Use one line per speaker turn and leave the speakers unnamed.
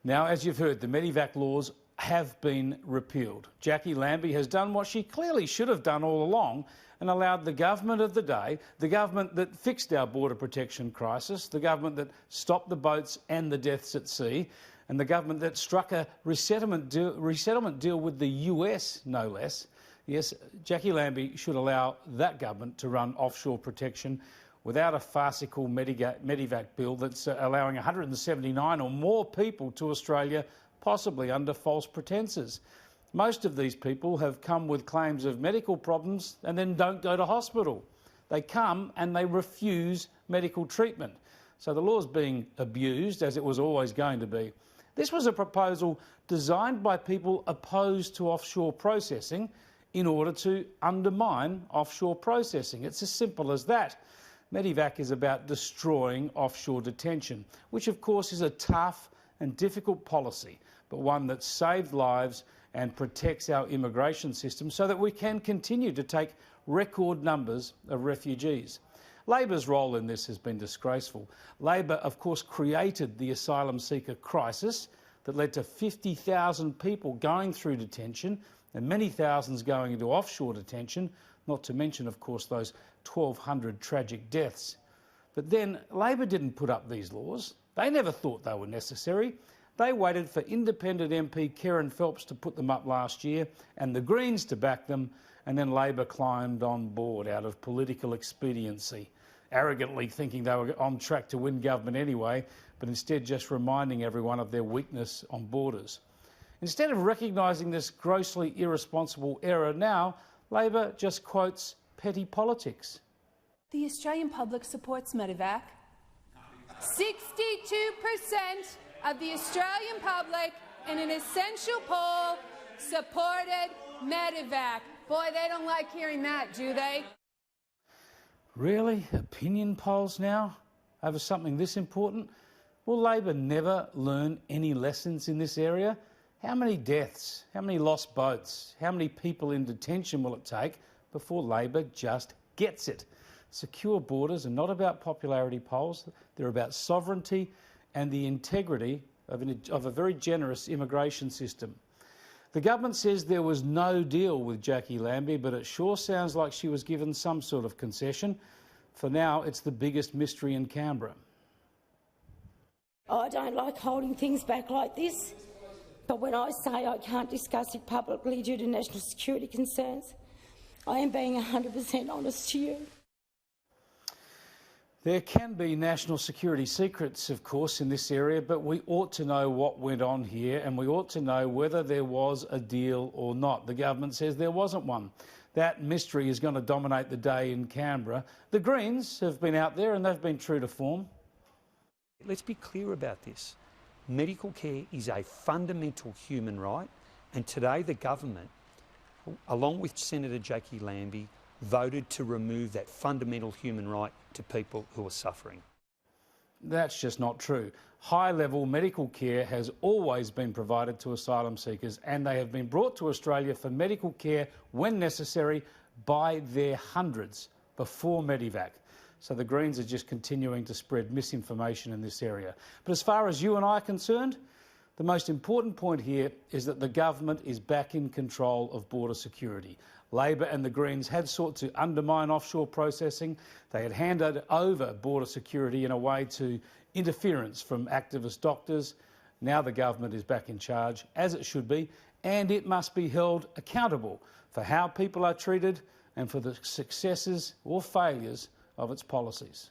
Now, as you've heard, the medevac laws have been repealed. Jackie Lambie has done what she clearly should have done all along and allowed the government of the day, the government that fixed our border protection crisis, the government that stopped the boats and the deaths at sea, and the government that struck a resettlement deal with the US, no less. Yes, Jackie Lambie should allow that government to run offshore protection without a farcical medevac bill that's allowing 179 or more people to Australia, possibly under false pretences. Most of these people have come with claims of medical problems and then don't go to hospital. They come and they refuse medical treatment. So the law's being abused, as it was always going to be. This was a proposal designed by people opposed to offshore processing in order to undermine offshore processing. It's as simple as that. Medevac is about destroying offshore detention, which of course is a tough and difficult policy, but one that saved lives and protects our immigration system so that we can continue to take record numbers of refugees. Labor's role in this has been disgraceful. Labor, of course, created the asylum seeker crisis that led to 50,000 people going through detention and many thousands going into offshore detention, not to mention, of course, those 1,200 tragic deaths. But then Labor didn't put up these laws. They never thought they were necessary. They waited for independent MP Kerryn Phelps to put them up last year and the Greens to back them, and then Labor climbed on board out of political expediency, arrogantly thinking they were on track to win government anyway, but instead just reminding everyone of their weakness on borders. Instead of recognising this grossly irresponsible error now, Labor just quotes petty politics.
The Australian public supports medevac. 62% of the Australian public in an essential poll supported medevac. Boy, they don't like hearing that, do they?
Really? Opinion polls now over something this important? Will Labor never learn any lessons in this area? How many deaths, how many lost boats, how many people in detention will it take before Labor just gets it? Secure borders are not about popularity polls. They're about sovereignty and the integrity of a very generous immigration system. The government says there was no deal with Jackie Lambie, but it sure sounds like she was given some sort of concession. For now, it's the biggest mystery in Canberra.
I don't like holding things back like this, but when I say I can't discuss it publicly due to national security concerns, I am being 100% honest to you.
There can be national security secrets, of course, in this area, but we ought to know what went on here and we ought to know whether there was a deal or not. The government says there wasn't one. That mystery is going to dominate the day in Canberra. The Greens have been out there and they've been true to form.
Let's be clear about this. Medical care is a fundamental human right, and today the government, along with Senator Jackie Lambie, voted to remove that fundamental human right to people who are suffering.
That's just not true. High-level medical care has always been provided to asylum seekers, and they have been brought to Australia for medical care when necessary by their hundreds before medevac. So the Greens are just continuing to spread misinformation in this area. But as far as you and I are concerned, the most important point here is that the government is back in control of border security. Labor and the Greens had sought to undermine offshore processing. They had handed over border security in a way to interference from activist doctors. Now the government is back in charge, as it should be, and it must be held accountable for how people are treated and for the successes or failures of its policies.